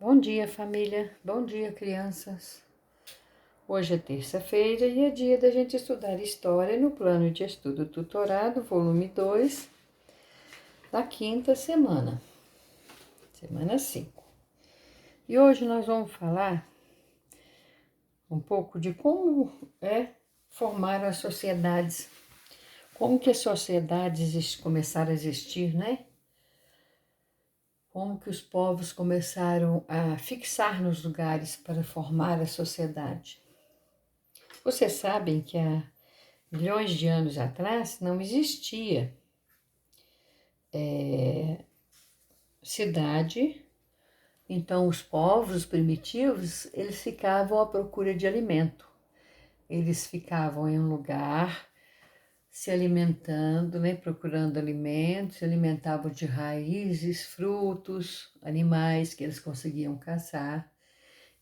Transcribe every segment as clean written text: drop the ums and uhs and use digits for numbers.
Bom dia, família. Bom dia, crianças. Hoje é terça-feira e é dia da gente estudar História no Plano de Estudo Tutorado, volume 2, da quinta semana, semana 5. E hoje nós vamos falar um pouco de como é formar as sociedades, como que as sociedades começaram a existir, né? Como que os povos começaram a fixar nos lugares para formar a sociedade. Vocês sabem que há milhões de anos atrás não existia cidade, então os povos primitivos, eles ficavam à procura de alimento. Eles ficavam em um lugar se alimentando, né, procurando alimentos, se alimentavam de raízes, frutos, animais que eles conseguiam caçar.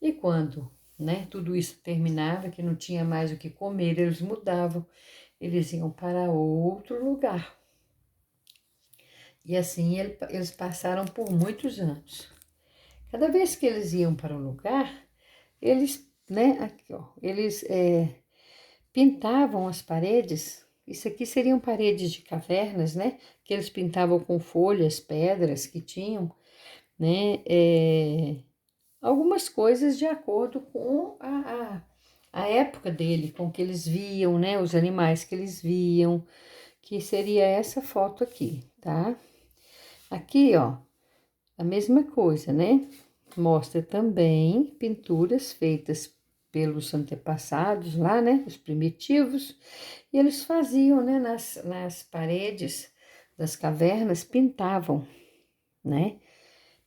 E quando, né, tudo isso terminava, que não tinha mais o que comer, eles mudavam, eles iam para outro lugar. E assim eles passaram por muitos anos. Cada vez que eles iam para um lugar, eles, né, aqui, ó, eles pintavam as paredes. Isso aqui seriam paredes de cavernas, né? Que eles pintavam com folhas, pedras que tinham, né? Algumas coisas de acordo com a época dele, com o que eles viam, né? Os animais que eles viam, que seria essa foto aqui, tá? Aqui, ó, a mesma coisa, né? Mostra também pinturas feitas pelos antepassados lá, né? Os primitivos. E eles faziam, né? Nas paredes das cavernas, pintavam, né?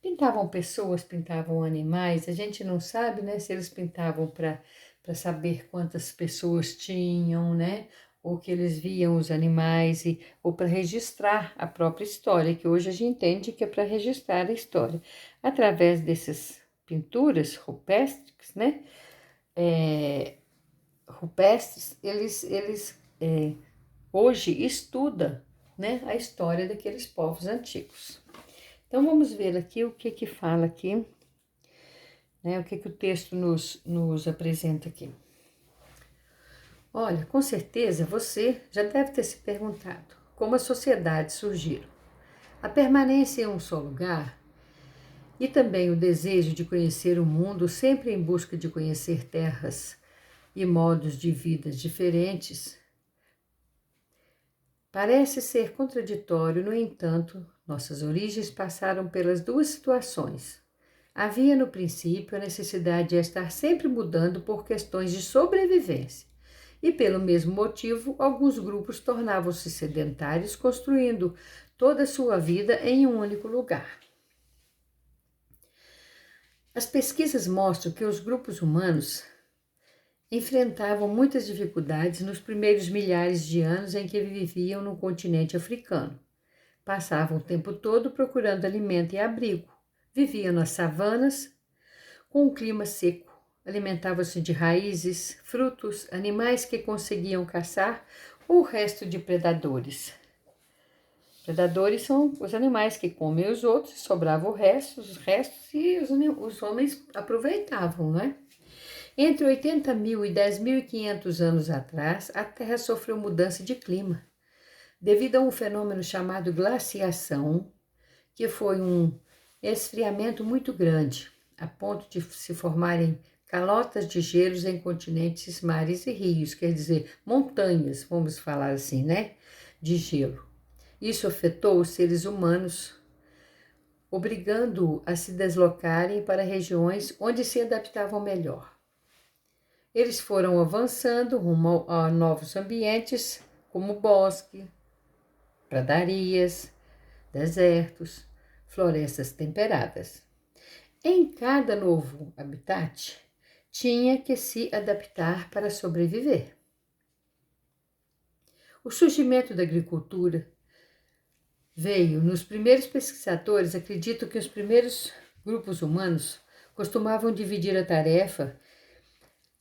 Pintavam pessoas, pintavam animais. A gente não sabe, né? Se eles pintavam para saber quantas pessoas tinham, né? Ou que eles viam os animais, ou para registrar a própria história, que hoje a gente entende que é para registrar a história. Através dessas pinturas rupestres, né? Rupestres, eles hoje estudam, né, a história daqueles povos antigos. Então vamos ver aqui o que fala aqui, né, o que o texto nos apresenta aqui. Olha, com certeza você já deve ter se perguntado como as sociedades surgiram. A permanência em um só lugar e também o desejo de conhecer o mundo, sempre em busca de conhecer terras e modos de vida diferentes, parece ser contraditório. No entanto, nossas origens passaram pelas duas situações. Havia no princípio a necessidade de estar sempre mudando por questões de sobrevivência. E pelo mesmo motivo, alguns grupos tornavam-se sedentários, construindo toda a sua vida em um único lugar. As pesquisas mostram que os grupos humanos enfrentavam muitas dificuldades nos primeiros milhares de anos em que viviam no continente africano. Passavam o tempo todo procurando alimento e abrigo. Viviam nas savanas, com um clima seco. Alimentavam-se de raízes, frutos, animais que conseguiam caçar ou o resto de predadores. Predadores são os animais que comem os outros, sobrava os restos e os homens aproveitavam, né? Entre 80.000 e 10.500 anos atrás, a Terra sofreu mudança de clima, devido a um fenômeno chamado glaciação, que foi um esfriamento muito grande, a ponto de se formarem calotas de gelos em continentes, mares e rios, quer dizer, montanhas, vamos falar assim, né, de gelo. Isso afetou os seres humanos, obrigando-os a se deslocarem para regiões onde se adaptavam melhor. Eles foram avançando rumo a novos ambientes, como bosque, pradarias, desertos, florestas temperadas. Em cada novo habitat, tinha que se adaptar para sobreviver. O surgimento da agricultura veio. Nos primeiros pesquisadores acreditam que os primeiros grupos humanos costumavam dividir a tarefa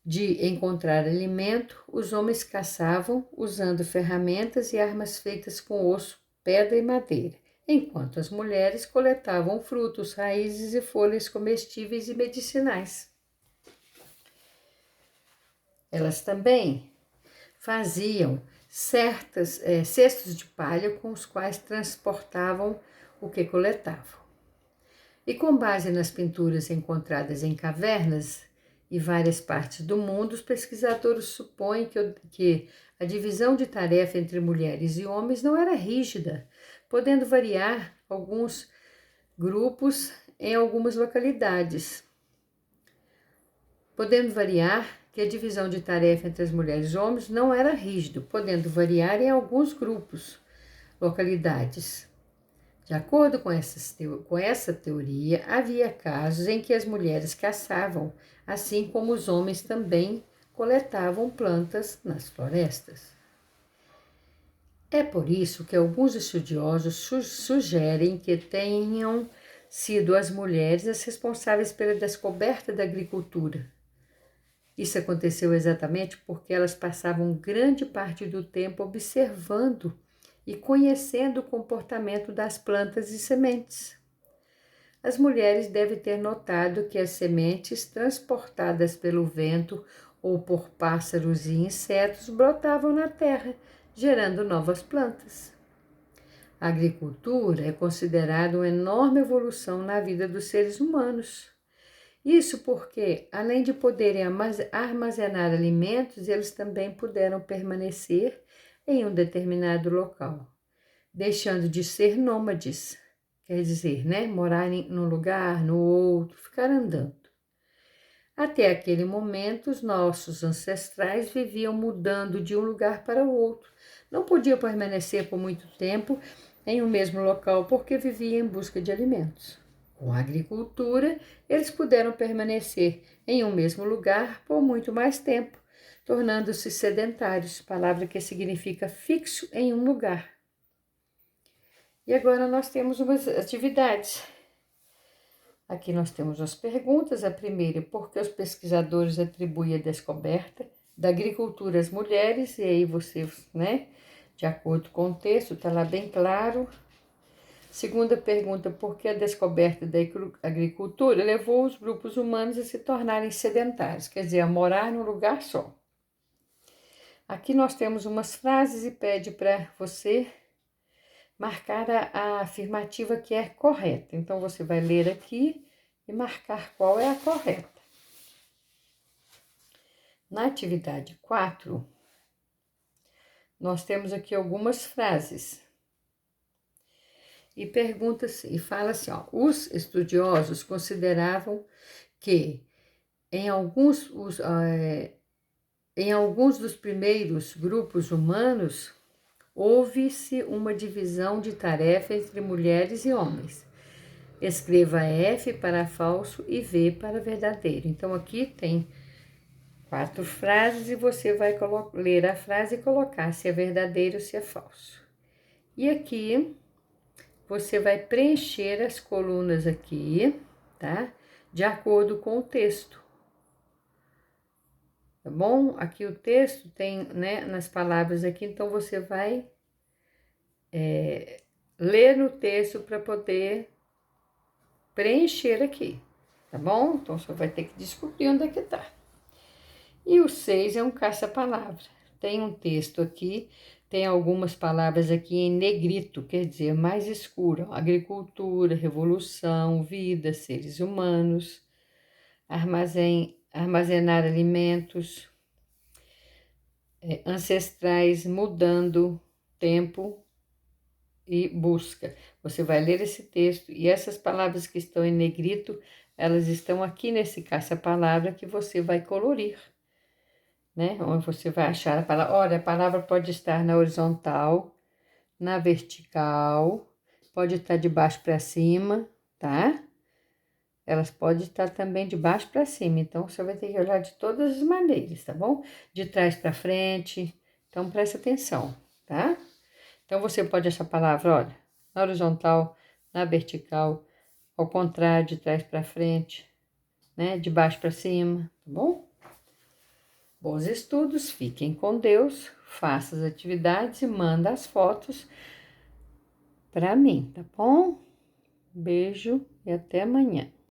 de encontrar alimento. Os homens caçavam usando ferramentas e armas feitas com osso, pedra e madeira. enquanto as mulheres coletavam frutos, raízes e folhas comestíveis e medicinais. Elas também faziam cestos de palha com os quais transportavam o que coletavam. E com base nas pinturas encontradas em cavernas e várias partes do mundo, os pesquisadores supõem que a divisão de tarefa entre mulheres e homens não era rígida, podendo variar alguns grupos em algumas localidades. Podendo variar que a divisão de tarefa entre as mulheres e homens não era rígido, podendo variar em alguns grupos, localidades. De acordo com essa teoria, havia casos em que as mulheres caçavam, assim como os homens também coletavam plantas nas florestas. É por isso que alguns estudiosos sugerem que tenham sido as mulheres as responsáveis pela descoberta da agricultura. Isso aconteceu exatamente porque elas passavam grande parte do tempo observando e conhecendo o comportamento das plantas e sementes. As mulheres devem ter notado que as sementes transportadas pelo vento ou por pássaros e insetos brotavam na terra, gerando novas plantas. A agricultura é considerada uma enorme evolução na vida dos seres humanos. Isso porque, além de poderem armazenar alimentos, eles também puderam permanecer em um determinado local, deixando de ser nômades, quer dizer, morar num lugar, no outro, ficar andando. Até aquele momento, os nossos ancestrais viviam mudando de um lugar para o outro. Não podiam permanecer por muito tempo em um mesmo local porque viviam em busca de alimentos. Com a agricultura, eles puderam permanecer em um mesmo lugar por muito mais tempo, tornando-se sedentários, palavra que significa fixo em um lugar. E agora nós temos umas atividades. Aqui nós temos as perguntas. A primeira, por que os pesquisadores atribuem a descoberta da agricultura às mulheres? E aí você, de acordo com o texto, está lá bem claro. Segunda pergunta, por que a descoberta da agricultura levou os grupos humanos a se tornarem sedentários, quer dizer, a morar num lugar só. Aqui nós temos umas frases e pede para você marcar a afirmativa que é correta. Então, você vai ler aqui e marcar qual é a correta. Na atividade 4, nós temos aqui algumas frases. E fala assim, os estudiosos consideravam que em alguns dos primeiros grupos humanos houve-se uma divisão de tarefa entre mulheres e homens. Escreva F para falso e V para verdadeiro. Então, aqui tem 4 frases e você vai ler a frase e colocar se é verdadeiro ou se é falso. E aqui você vai preencher as colunas aqui, tá? De acordo com o texto. Tá bom? Aqui o texto tem, nas palavras aqui, então você vai ler no texto para poder preencher aqui, tá bom? Então você vai ter que descobrir onde é que tá. E o 6 é um caça-palavra. Tem um texto aqui, tem algumas palavras aqui em negrito, quer dizer, mais escuro. Agricultura, revolução, vida, seres humanos, armazenar alimentos, ancestrais, mudando, tempo e busca. Você vai ler esse texto e essas palavras que estão em negrito, elas estão aqui nesse caça-palavra que você vai colorir. Onde você vai achar a palavra. Olha, a palavra pode estar na horizontal, na vertical, pode estar de baixo para cima, tá? Elas podem estar também de baixo para cima, então você vai ter que olhar de todas as maneiras, tá bom? De trás para frente, então presta atenção, tá? Então você pode achar a palavra, olha, na horizontal, na vertical, ao contrário, de trás para frente, de baixo para cima, tá bom? Bons estudos, fiquem com Deus, faça as atividades e manda as fotos para mim, tá bom? Beijo e até amanhã.